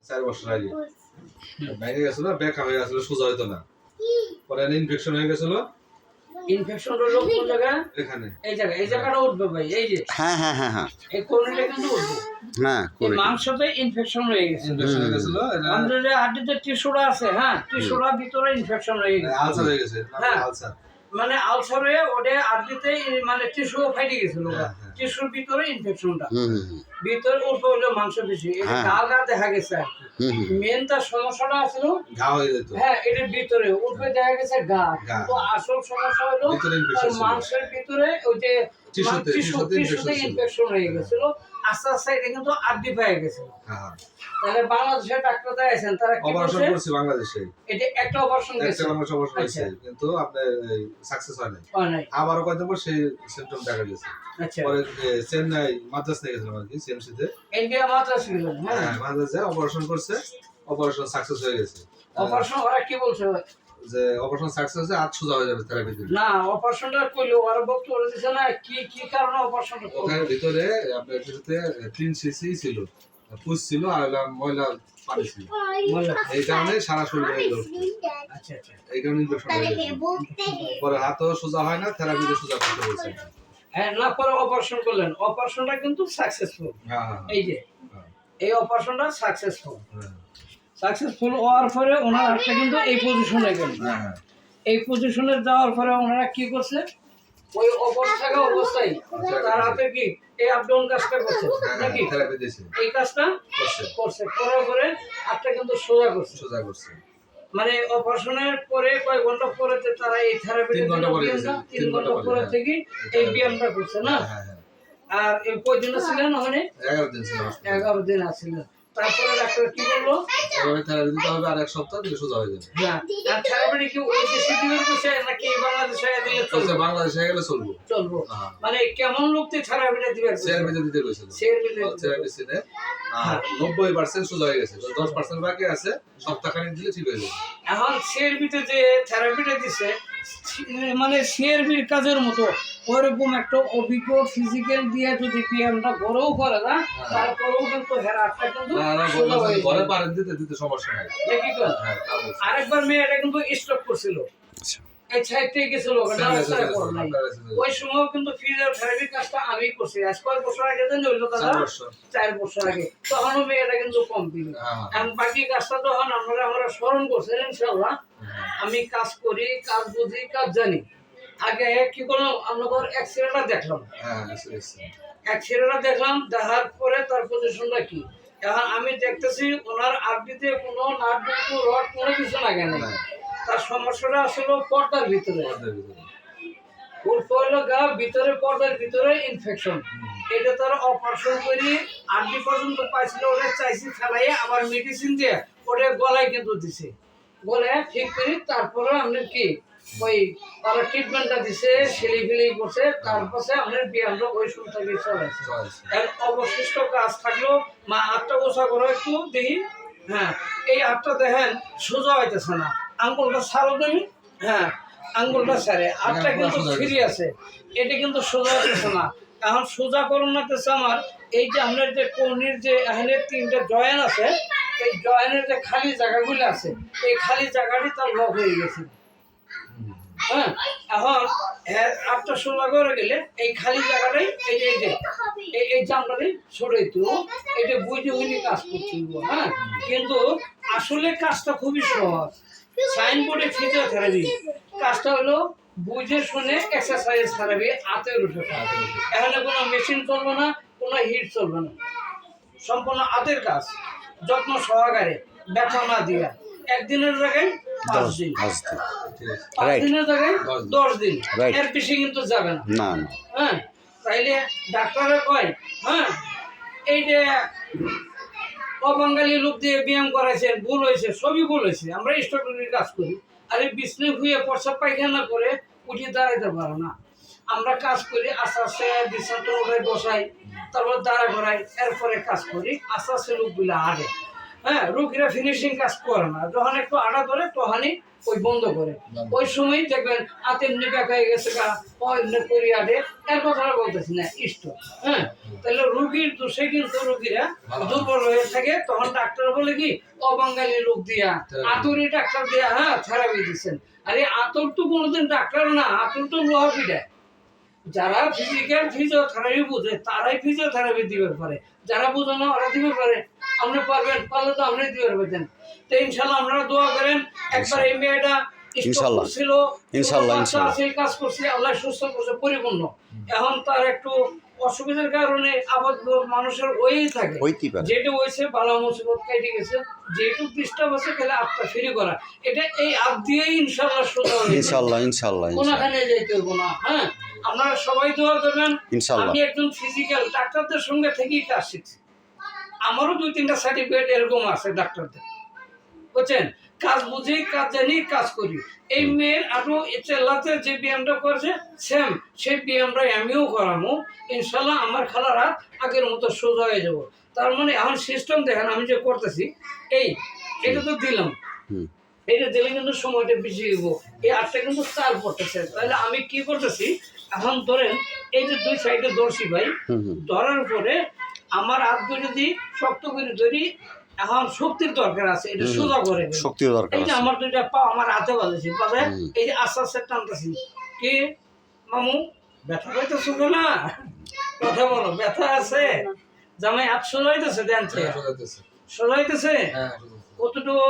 4 বছর আগে ভেঙে গেছিল, বেঁকা হয়ে গেছিল, সোজা হইতো না। পরে ইনফেকশন হয়ে গেছিল। ইনফেকশন হলো কোন জায়গা? এখানে এই জায়গাটা উঠবে ভাই, এই যে হ্যাঁ হ্যাঁ হ্যাঁ হ্যাঁ এই কোণটা কিন্তু উঠবে। হ্যাঁ এই মাংসতে ইনফেকশন হয়ে গেছে, ইনফেকশন হয়ে গেছিল। আমাদের যে হাড়িতে টিস্যুটা আছে, হ্যাঁ টিস্যুটার ভিতরে ইনফেকশন হয়ে গেছে, আলসার হয়ে গেছে। হ্যাঁ আলসার মানে আলসার হয়ে ওটা হাড়িতে মানে টিস্যু ফাইটে গেছিল, টিস্যুর ভিতরে ইনফেকশনটা ভিতরে উঠে হলো মাংস বেশি, এটা গাল গা দেখা গেছে আর কি। মেন তার সমস্যাটা ছিল ঘা হয়ে যেত। হ্যাঁ এটার ভিতরে উঠে দেখা গেছে গা, তো আসল সমস্যা হলো মাংসের ভিতরে ওই যে টিস্যুতে ইনফেকশন হয়ে গেছিল। আস্তে আস্তে এটা কিন্তু আড্ডি পেয়ে গেছিল। তাহলে বাংলাদেশের ডাক্তার দেখাইছেন, তারা কি অপারেশন বলছে? করছে বাংলাদেশে। এটা একটা অপারেশন গেছে, অপারেশন হয়েছে, কিন্তু আপনার সাকসেস হয় নাই। আবারও কয়েকদিন পর সেই সিম্পটম দেখা গেছে। আচ্ছা পরে চেন্নাই মাদ্রাজ নিয়ে গেছিলাম আর কি, সিএমসি তে। ইন্ডিয়া মাদ্রাজ গেলেন? হ্যাঁ মাদ্রাজে অপারেশন করছে, অপারেশন সাকসেস হয়ে গেছে। অপারেশন ওরা কি বলছে যে অপারেশন সাকসেস হয়েছে, আজ সোজা হয়ে যাবে থেরাপি দিলে। না অপারেশনটা কইলো ওরা বক্তব্য করে দিছে না, কি কি কারণে অপারেশনটা করলো? ওখানে ভিতরে আপনার ভিতরে 3 সিসি ছিল, পুষ ছিল, আর ময়লা পানি ছিল। এই কারণে সারা শরীরে গেল। আচ্ছা আচ্ছা, এই কারণে ইনফেকশন হয়ে গেছে। পরে হাতও সোজা হয় না, থেরাপিতে সোজা করতে বলছে। হ্যাঁ না পরে অপারেশন করলেন, অপারেশনটা কিন্তু সাকসেসফুল। এই যে এই অপারেশনটা সাকসেসফুল, সাকসেসফুল হওয়ার পরে ওনার হাতটা কিন্তু এই পজিশনে গেল। এই পজিশনে যাওয়ার পরে ওনারা কি করছে, ওই অবস্থা অবস্থায় তার হাতে কি এই আপডাউন কাজটা করছে নাকি, এই কাজটা করছে, করার পরে হাতটা কিন্তু সোজা করছে। মানে অপারেশনের পরে কয়েক ঘন্টা পরে তারা এই থেরাপিটা 3 ঘন্টা পরে থেকে এই ব্যায়ামটা করছে না। আর এই কয়দিন ছিলেন ওখানে? 11 দিন ছিলেন। তারপরে ডাক্তার কি বললো, থেরাপি দিতে হবে আর 1 সপ্তাহ, দিলে সোজা হয়ে যাবে। হ্যাঁ আর থেরাপি কি ওই দেশে দিবে কইছে নাকি বাংলাদেশে দিলে চলবে? বাংলাদেশে গেলে চলবো। মানে কেমন লোকতে থেরাপিটা দিবে? থেরাপিতে দিতে কইছিল, থেরাপি সিনে 90% সোজা হয়ে গেছে, 10% বাকি আছে, সপ্তাহখানেক দিলে ঠিক হয়ে যাবে। এখন সিআরবিতে যে থেরাপিটা দিছে মানে সিআরবির কাজের মতো ওরকম একটা অভিজ্ঞ ফিজিক্যাল দিয়ে যদি পিএমটা বড়ও করে না, তারপরেও কিন্তু হেরাটা কিন্তু ঘরে পারেন দিতে সমস্যা নাই। দেখি তো আরেকবার মেয়েটা কিন্তু স্ট্রোক করছিল, এই সাইডে গেছিল, ওই সময় কিন্তু ফিজিওথেরাপি কাজটা আমি করছি। আজ কয়েক বছর আগে হইলো দাদা, 4 বছর আগে, তখনও মেয়েটা কিন্তু কমপ্লিট। এখন বাকি কাজটা তখন আমরা স্মরণ করছেন ইনশাল্লাহ। আমি কাজ করি, কাজ বুঝি, কাজ জানি। আগে কি করলাম, আমরা এক্সরেটা দেখলাম, দেখার পরে তার পজিশনটা কি। এখন আমি দেখতেছি ওনার আরবিতে কোনো নাট রড কোনো কিছু লাগে না, তার সমস্যাটা আসলে পর্দার ভিতরে, ওর পড়লো গা ভিতরে, পর্দার ভিতরে ইনফেকশন। এটা তারা অপারেশন করি আরবি পর্যন্ত পাইছিল, ওটা চাইছি ফেলাই আবার মেডিসিন দিয়ে ওটা গলায় কিন্তু দিছে, গলায় ঠিক করি। তারপরে আমরা কি ওই তারা ট্রিটমেন্টটা দিছে, সেলাই করছে, তারপরে আমরা বিয়ানটা ওই শুরু থেকে চলেছে। এর অবশিষ্ট কাজ থাকলো মা আটটা গোছা করো একটু দেখি। হ্যাঁ এই আটটা দেখেন সোজা হইতেছে না, আঙ্গুলটা ছাড়ো তুমি। হ্যাঁ আঙ্গুলটা ছাড়ে, আটটা কিন্তু ফ্রি আছে, এটা কিন্তু সোজা হইতেছে না। এখন সোজা করুন না তেছে আমার এই যে আপনার যে কর্নির যে এখানে 3টা জয়েন আছে, এই জয়েনের যে খালি জায়গাগুলো আছে, এই খালি জায়গাটি তার লক হয়ে গেছে। হ্যাঁ এখন আটটা সোজা করে গেলে এই খালি জায়গাটাই এই যে এই জামটাই সরাইতো, এটা বুঝে বুঝে কাজ করতে। হ্যাঁ কিন্তু আসলে কাজটা খুবই সহজ। সাইনবোর্ডে ফিজিওথেরাপি কাজটা হলো বুঝে শুনে এক্সারসাইজ থেরাপি, হাতের উঠে। এখানে কোনো মেশিন চলবে না, কোনো হিট চলবে না, সম্পূর্ণ হাতের কাজ, যত্ন সহকারে, ব্যথা না দিয়া। একদিনের জায়গায় 5 দিন, 5 দিনের জায়গায় 10 দিন, এর বেশি কিন্তু যাবে না। হ্যাঁ তাইলে ডাক্তাররা কয় হ্যাঁ এই যে অবাঙালি লোক দিয়ে ব্যায়াম করাইছে, ভুল হয়েছে, সবই ভুল হয়েছে। আমরা স্ট্রাকচারের কাজ করি, আর এই বিছনে শুয়ে প্রস্রাব পায়খানা করে উঠে দাঁড়াইতে পারো না। আমরা কাজ করি আস্তে আস্তে, বিছানা ওঠাই বসাই, তারপর দাঁড়া করাই, এরপরে কাজ করি, আস্তে আস্তে লোকগুলো হাঁটে। হ্যাঁ, রুগীরা ফিনিশিং কাজ করে না, যখন একটু আড়া ধরে তখনই ওই বন্ধ করে। ওই সময় দেখবেন হাতে এমনি ব্যাক হয়ে গেছে গা, এমনি করি আড়ে, এর কথাটা বলতেছি না ইষ্ট। হ্যাঁ, তাহলে রুগীর দোষে কিন্তু রুগীরা দুর্বল হয়ে থাকে, তখন ডাক্তার বলে কি অবাঙালি লোক দিয়া আতুরি ডাক্তার দিয়া হ্যাঁ থেরাপি দিচ্ছেন। আরে আতর তো কোনোদিন ডাক্তার না, আতর তো লোহা পিটায়। যারা ফিজিক্যাল ফিজিওথেরাপি বুঝে তারাই ফিজিওথেরাপি দিতে পারে, যারা বুঝে না ওরা দিতে পারে। আপনি পারবেন, পারলে তো আপনি দিতে পারবেন। তো ইনশাল্লাহ আপনারা দোয়া করেন। একবার এই মেয়েটা ইনশাল্লাহ ছিল, ইনশাল্লাহ কাজ করছে, আল্লাহ সুস্থ করছে পরিপূর্ণ। এখন তার একটু অসুবিধার কারণে আপাতত মানুষের ওই থাকে, যেটা হয়েছে বালা মুসিবত কেটে গেছে, যেটু ডিস্টার্ব আছে তাহলে আত্মা ফিরে করা, এটা এই আপ দিয়েই ইনশাল্লাহ সোজা হয়ে ইনশাল্লাহ ইনশাল্লাহ কোনখানে যাইতে হবো না। হ্যাঁ, আপনারা সবাই দোয়া করবেন। ইনশাল্লাহ আমি একজন ফিজিক্যাল ডাক্তারদের সঙ্গে থেকেই কাজ শিখছি, আমারও 2-3টা সার্টিফিকেট এরকম আছে ডাক্তারদের, বুঝছেন? কাজ বুঝি, কাজ জানি, কাজ করি। এই মেয়ের আরো চেল্লাতে যে ব্যায়ামটা করছে সেম সেই ব্যায়ামটা আমিও করামো ইনশাল্লাহ। আমার খালারা আগের মতো সোজা হয়ে যাবো। তার মানে এখন সিস্টেম দেখেন আমি যে করতেছি, এটা তো দিলাম, এটা দিলে কিন্তু সময়টা বেশি দিব। এই 8টা কিন্তু 4 পড়তেছে, তাহলে আমি কি করতেছি এখন ধরেন এই যে 2 সাইডে ধরছি ভাই, ধরার পরে আমার হাত দুটো দিয়ে শক্ত করে ধরি। এখন শক্তির দরকার আছে, এটা সোজা করে শক্তির দরকার। এই যে আমার 2টা পা আমার হাতে বাঁধেছি, বাঁধে এই যে আস্তে আস্তে টানতেছি। কি মামু ব্যথা পাইতেছো না? কথা বলো, ব্যথা আছে? জামাই হাত সোজা হইতেছে, দেন সোজা হইতেছে কতটুকু?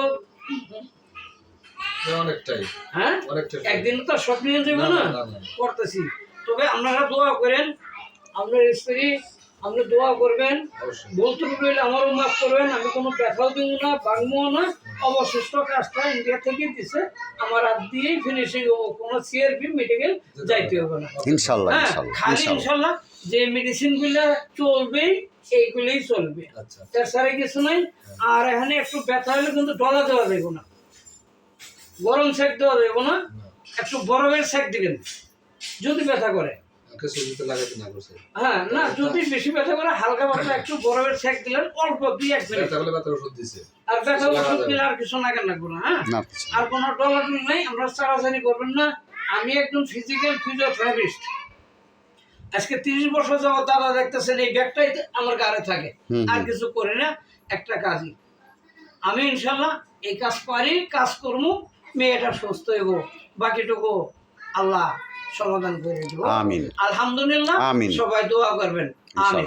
অনেকটাই। হ্যাঁ, একদিন তো সব নিয়ে যাবো না, করতেছি। তবে আপনারা দোয়া করেন, আপনার স্ত্রী আপনি দোয়া করবেন, বলতে রইলে আমারও মাফ করবেন। আমি কোনো ব্যথাও দিব না, ভাঙবো না। অবশিষ্ট কাজটা ইন্ডিয়া থেকে দিছে, আমার হাত দিয়েই ফিনিশিং হবো, কোনো সিআরপি মেডিকেল যাইতে হবে না ইনশাল্লাহ। হ্যাঁ, খালি ইনশাল্লাহ যে মেডিসিন গুলা চলবে এইগুলোই চলবে, তাছাড়া কিছু নাই। আর এখানে একটু ব্যথা হলে কিন্তু ডলা দেওয়া যাবে না, গরম সেক দেওয়া যাবে না, একটু বরফের সেক দিবেন যদি ব্যথা করে। হ্যাঁ, না যদি বেশি ব্যথা করে হালকা ব্যথা একটু বরফের সেক দিলেন অল্প 2-1 মিনিট, আর ব্যথা ওষুধ দিলে আর কিছু না কেন লাগবে না। হ্যাঁ, আর কোনো ডলাডলি নাই, আমরা চারাচারি করবেন না। আমি একজন ফিজিক্যাল ফিজিওথেরাপিস্ট, আজকে 30 বছর যাবত দাদা দেখতেছেন এই ব্যাগটাই আমার গাড়ে থাকে, আর কিছু করি না, একটা কাজই। আমি ইনশাল্লাহ এই কাজ পারি, কাজ করবো, মেয়েটা সুস্থ হইব, বাকিটুকু আল্লাহ সমাধান করে দেব। আলহামদুলিল্লাহ, সবাই দোয়া করবেন। আমিন।